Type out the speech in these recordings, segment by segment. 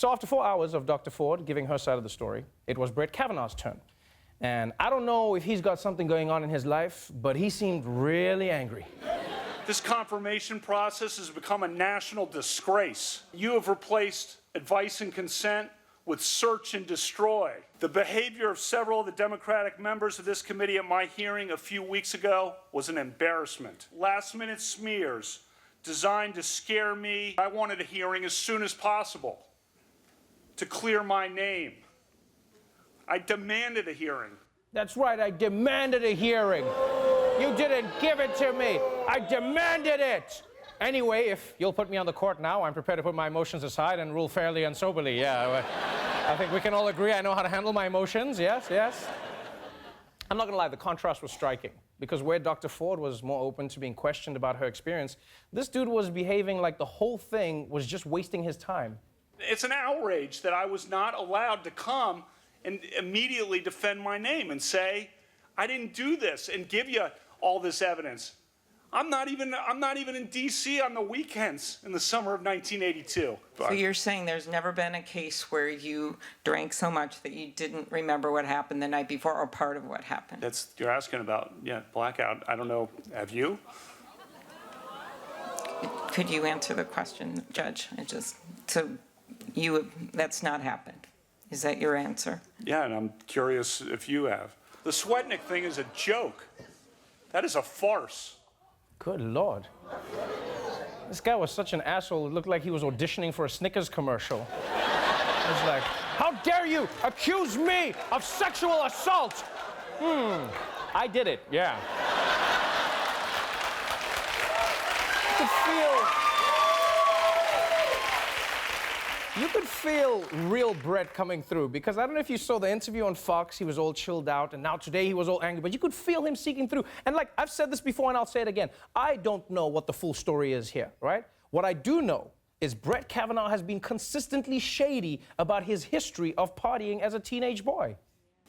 So after 4 hours of Dr. Ford giving her side of the story, it was Brett Kavanaugh's turn. And I don't know if he's got something going on in his life, but he seemed really angry. This confirmation process has become a national disgrace. You have replaced advice and consent with search and destroy. The behavior of several of the Democratic members of this committee at my hearing a few weeks ago was an embarrassment. Last-minute smears designed to scare me. I wanted a hearing as soon as possible to clear my name. I demanded a hearing. That's right, I demanded a hearing. You didn't give it to me. I demanded it. Anyway, if you'll put me on the court now, I'm prepared to put my emotions aside and rule fairly and soberly. Yeah, I think we can all agree I know how to handle my emotions. Yes, yes. I'm not going to lie, the contrast was striking. Because where Dr. Ford was more open to being questioned about her experience, this dude was behaving like the whole thing was just wasting his time. It's an outrage that I was not allowed to come and immediately defend my name and say, I didn't do this, and give you all this evidence. I'm not even in D.C. on the weekends in the summer of 1982. So you're saying there's never been a case where you drank so much that you didn't remember what happened the night before or part of what happened? You're asking about, yeah, blackout. I don't know. Have you? Could you answer the question, Judge? That's not happened. Is that your answer? Yeah, and I'm curious if you have. The Swetnick thing is a joke. That is a farce. Good Lord. This guy was such an asshole, it looked like he was auditioning for a Snickers commercial. It's like, how dare you accuse me of sexual assault? I did it, yeah. You could feel real Brett coming through, because I don't know if you saw the interview on Fox, he was all chilled out, and now today he was all angry, but you could feel him seeking through. And like, I've said this before and I'll say it again, I don't know what the full story is here, right? What I do know is Brett Kavanaugh has been consistently shady about his history of partying as a teenage boy.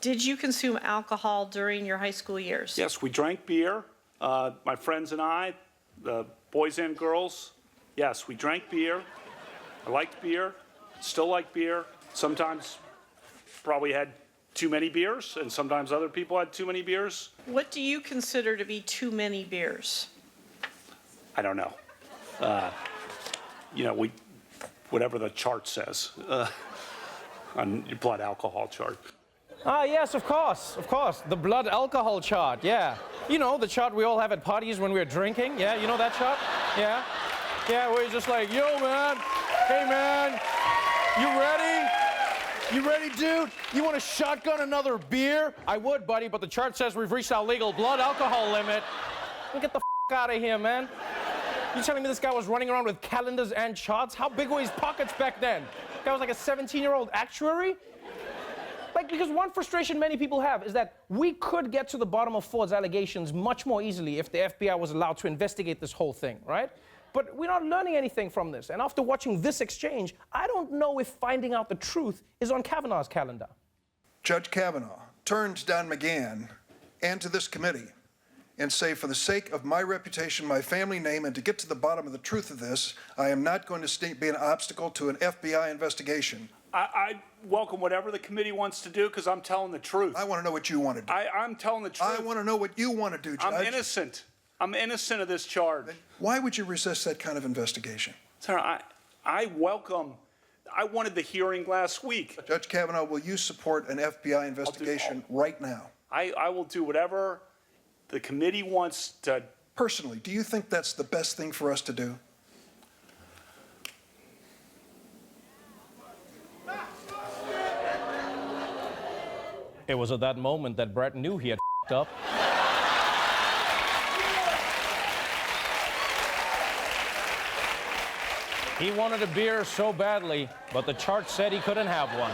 Did you consume alcohol during your high school years? Yes, we drank beer, my friends and I, the boys and girls. Yes, we drank beer. I liked beer. Still like beer. Sometimes probably had too many beers, and sometimes other people had too many beers. What do you consider to be too many beers? I don't know. Whatever the chart says on your blood alcohol chart. Ah, yes, of course, the blood alcohol chart, yeah. You know, the chart we all have at parties when we're drinking, yeah, you know that chart? Yeah, yeah, where you're just like, yo, man, hey, man, you ready? You ready, dude? You want to shotgun another beer? I would, buddy, but the chart says we've reached our legal blood alcohol limit. Get the out of here, man. You telling me this guy was running around with calendars and charts? How big were his pockets back then? Guy was like a 17-year-old actuary? Like, because one frustration many people have is that we could get to the bottom of Ford's allegations much more easily if the FBI was allowed to investigate this whole thing, right? But we're not learning anything from this. And after watching this exchange, I don't know if finding out the truth is on Kavanaugh's calendar. Judge Kavanaugh turned Don McGahn and to this committee and say, for the sake of my reputation, my family name, and to get to the bottom of the truth of this, I am not going to be an obstacle to an FBI investigation. I welcome whatever the committee wants to do, because I'm telling the truth. I want to know what you want to do. I'm telling the truth. I want to know what you want to do, Judge. I'm innocent. I'm innocent of this charge. Then why would you resist that kind of investigation? Sir, I wanted the hearing last week. Judge Kavanaugh, will you support an FBI investigation right now? I will do whatever the committee wants to. Personally, do you think that's the best thing for us to do? It was at that moment that Brett knew he had f***ed up. He wanted a beer so badly, but the chart said he couldn't have one.